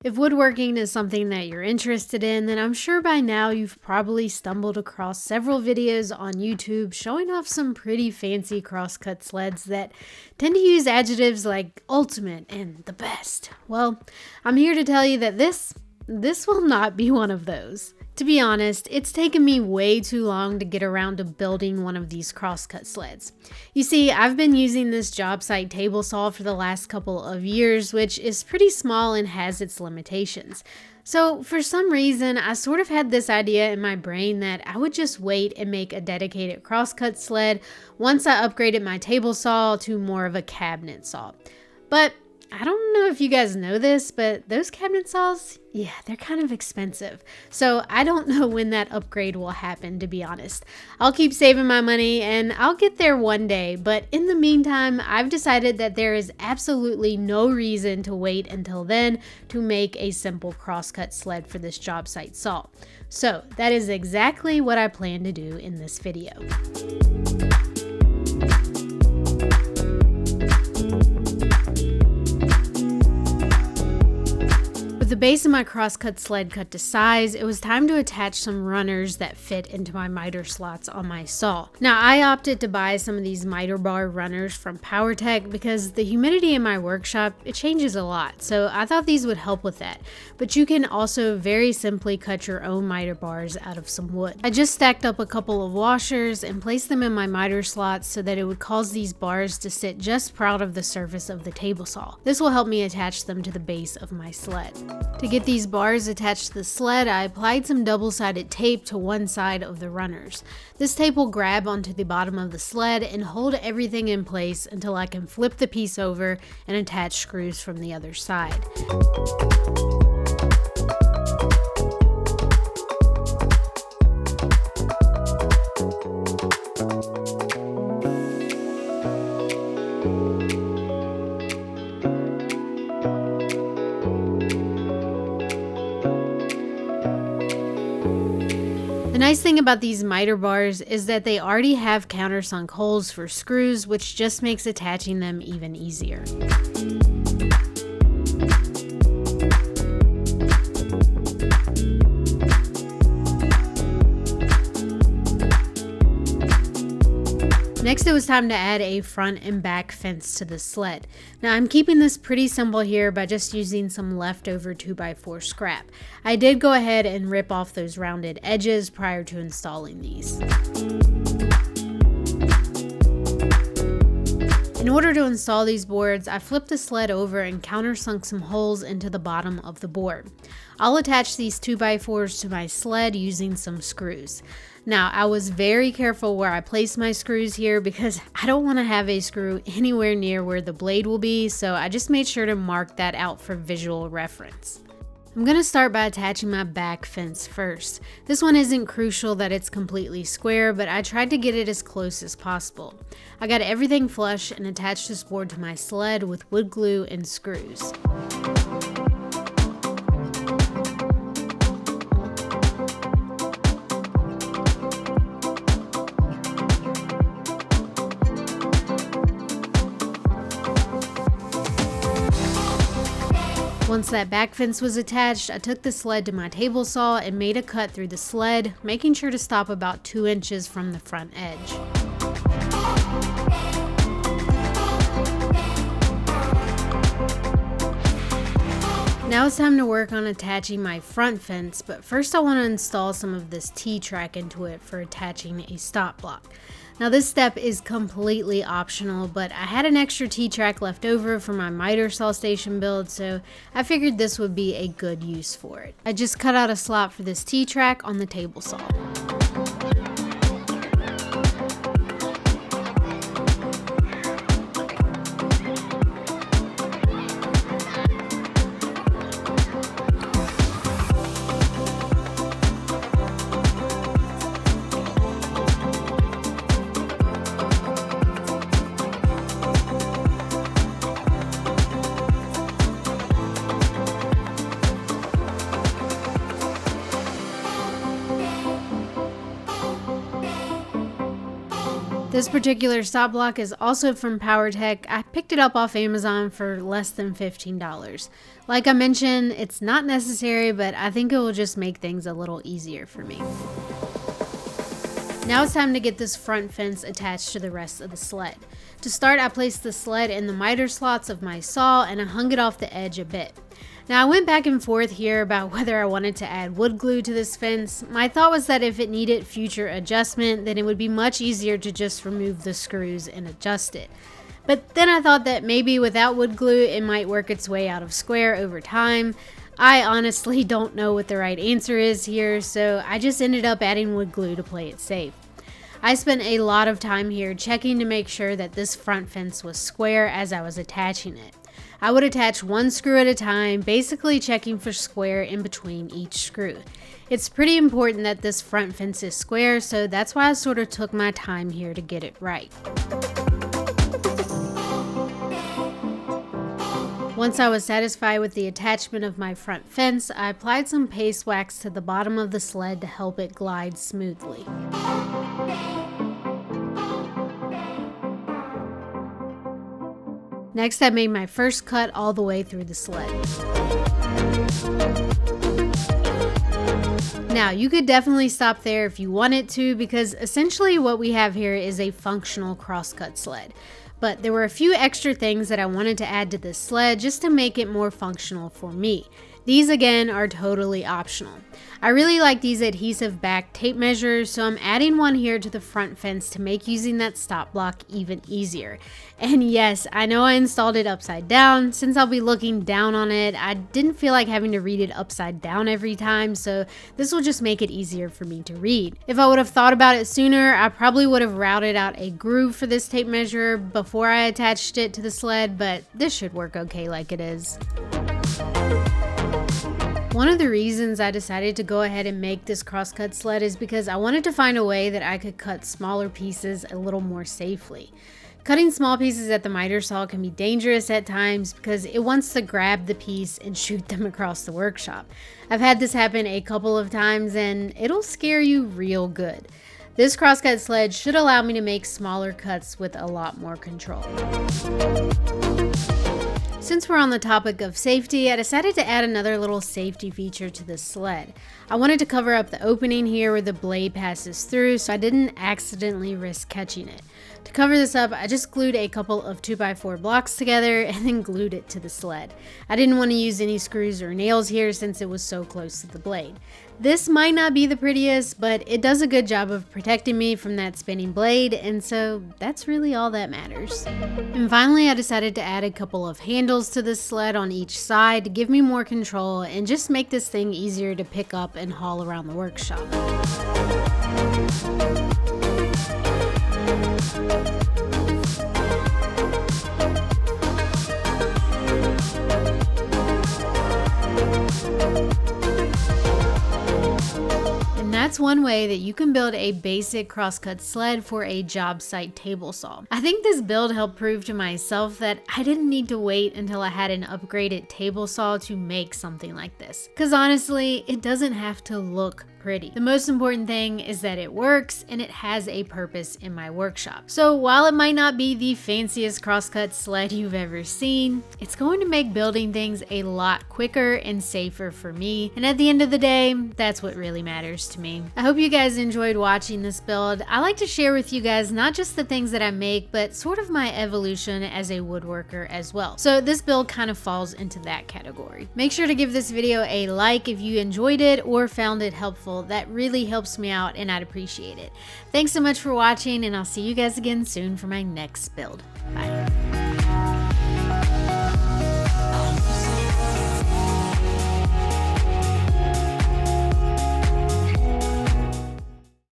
If woodworking is something that you're interested in, then I'm sure by now you've probably stumbled across several videos on YouTube showing off some pretty fancy crosscut sleds that tend to use adjectives like ultimate and the best. Well, I'm here to tell you that this will not be one of those. To be honest, it's taken me way too long to get around to building one of these crosscut sleds. You see, I've been using this job site table saw for the last couple of years, which is pretty small and has its limitations. So for some reason, I sort of had this idea in my brain that I would just wait and make a dedicated crosscut sled once I upgraded my table saw to more of a cabinet saw. But I don't know if you guys know this, but those cabinet saws, yeah, they're kind of expensive. So I don't know when that upgrade will happen, to be honest. I'll keep saving my money and I'll get there one day. But in the meantime, I've decided that there is absolutely no reason to wait until then to make a simple crosscut sled for this job site saw. So that is exactly what I plan to do in this video. With the base of my crosscut sled cut to size, it was time to attach some runners that fit into my miter slots on my saw. Now, I opted to buy some of these miter bar runners from PowerTech because the humidity in my workshop, it changes a lot, so I thought these would help with that. But you can also very simply cut your own miter bars out of some wood. I just stacked up a couple of washers and placed them in my miter slots so that it would cause these bars to sit just proud of the surface of the table saw. This will help me attach them to the base of my sled. To get these bars attached to the sled, I applied some double-sided tape to one side of the runners. This tape will grab onto the bottom of the sled and hold everything in place until I can flip the piece over and attach screws from the other side. The nice thing about these miter bars is that they already have countersunk holes for screws, which just makes attaching them even easier. Next, it was time to add a front and back fence to the sled. Now, I'm keeping this pretty simple here by just using some leftover 2x4 scrap. I did go ahead and rip off those rounded edges prior to installing these. In order to install these boards, I flipped the sled over and countersunk some holes into the bottom of the board. I'll attach these 2x4s to my sled using some screws. Now, I was very careful where I placed my screws here because I don't want to have a screw anywhere near where the blade will be, so I just made sure to mark that out for visual reference. I'm going to start by attaching my back fence first. This one isn't crucial that it's completely square, but I tried to get it as close as possible. I got everything flush and attached this board to my sled with wood glue and screws. Once that back fence was attached, I took the sled to my table saw and made a cut through the sled, making sure to stop about 2 inches from the front edge. Now it's time to work on attaching my front fence, but first I want to install some of this T-track into it for attaching a stop block. Now this step is completely optional, but I had an extra T-track left over for my miter saw station build, so I figured this would be a good use for it. I just cut out a slot for this T-track on the table saw. This particular stop block is also from PowerTech. I picked it up off Amazon for less than $15. Like I mentioned, it's not necessary, but I think it will just make things a little easier for me. Now it's time to get this front fence attached to the rest of the sled. To start, I placed the sled in the miter slots of my saw and I hung it off the edge a bit. Now I went back and forth here about whether I wanted to add wood glue to this fence. My thought was that if it needed future adjustment, then it would be much easier to just remove the screws and adjust it. But then I thought that maybe without wood glue, it might work its way out of square over time. I honestly don't know what the right answer is here, so I just ended up adding wood glue to play it safe. I spent a lot of time here checking to make sure that this front fence was square as I was attaching it. I would attach one screw at a time, basically checking for square in between each screw. It's pretty important that this front fence is square, so that's why I sort of took my time here to get it right. Once I was satisfied with the attachment of my front fence, I applied some paste wax to the bottom of the sled to help it glide smoothly. Next, I made my first cut all the way through the sled. Now, you could definitely stop there if you wanted to, because essentially what we have here is a functional crosscut sled. But there were a few extra things that I wanted to add to this sled just to make it more functional for me. These again are totally optional. I really like these adhesive back tape measures, so I'm adding one here to the front fence to make using that stop block even easier. And yes, I know I installed it upside down. Since I'll be looking down on it, I didn't feel like having to read it upside down every time, so this will just make it easier for me to read. If I would have thought about it sooner, I probably would have routed out a groove for this tape measure before I attached it to the sled, but this should work okay like it is. One of the reasons I decided to go ahead and make this crosscut sled is because I wanted to find a way that I could cut smaller pieces a little more safely. Cutting small pieces at the miter saw can be dangerous at times because it wants to grab the piece and shoot them across the workshop. I've had this happen a couple of times and it'll scare you real good. This crosscut sled should allow me to make smaller cuts with a lot more control. Since we're on the topic of safety, I decided to add another little safety feature to this sled. I wanted to cover up the opening here where the blade passes through so I didn't accidentally risk catching it. To cover this up, I just glued a couple of 2x4 blocks together and then glued it to the sled. I didn't want to use any screws or nails here since it was so close to the blade. This might not be the prettiest, but it does a good job of protecting me from that spinning blade, and so that's really all that matters. And finally, I decided to add a couple of handles to this sled on each side to give me more control and just make this thing easier to pick up and haul around the workshop. That's one way that you can build a basic crosscut sled for a job site table saw. I think this build helped prove to myself that I didn't need to wait until I had an upgraded table saw to make something like this. Because honestly, it doesn't have to look pretty. The most important thing is that it works and it has a purpose in my workshop. So while it might not be the fanciest crosscut sled you've ever seen, it's going to make building things a lot quicker and safer for me. And at the end of the day, that's what really matters to me. I hope you guys enjoyed watching this build. I like to share with you guys not just the things that I make, but sort of my evolution as a woodworker as well. So this build kind of falls into that category. Make sure to give this video a like if you enjoyed it or found it helpful. That really helps me out and I'd appreciate it. Thanks so much for watching, and I'll see you guys again soon for my next build. Bye.